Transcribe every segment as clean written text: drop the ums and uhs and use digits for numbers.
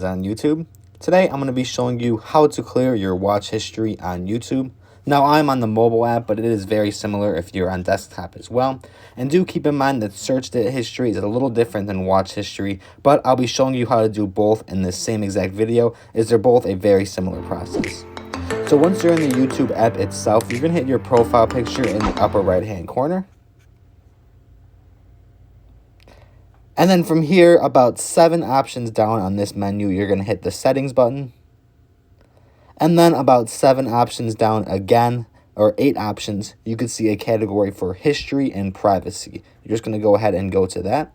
On YouTube. Today I'm going to be showing you how to clear your watch history on YouTube. Now I'm on the mobile app, but it is very similar if you're on desktop as well. And do keep in mind that search history is a little different than watch history, but I'll be showing you how to do both in this same exact video, as they're both a very similar process. So once you're in the YouTube app itself, you're going to hit your profile picture in the upper right hand corner. And then from here, about 7 options down on this menu, you're going to hit the settings button. And then about 7 options down again, or 8 options, you could see a category for history and privacy. You're just going to go ahead and go to that.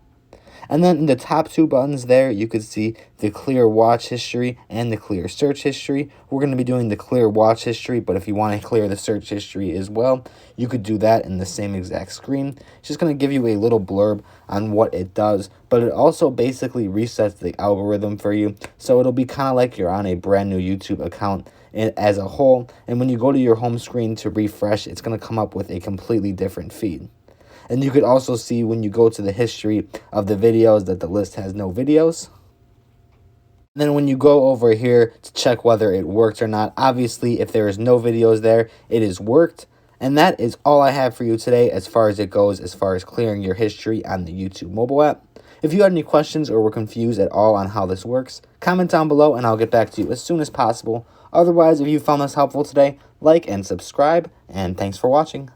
And then in the top 2 buttons there, you could see the clear watch history and the clear search history. We're going to be doing the clear watch history, but if you want to clear the search history as well, you could do that in the same exact screen. It's just going to give you a little blurb on what it does, but it also basically resets the algorithm for you. So it'll be kind of like you're on a brand new YouTube account as a whole. And when you go to your home screen to refresh, it's going to come up with a completely different feed. And you could also see when you go to the history of the videos that the list has no videos. And then when you go over here to check whether it worked or not, obviously if there is no videos there, it is worked. And that is all I have for you today as far as it goes, as far as clearing your history on the YouTube mobile app. If you had any questions or were confused at all on how this works, comment down below and I'll get back to you as soon as possible. Otherwise, if you found this helpful today, like and subscribe, and thanks for watching.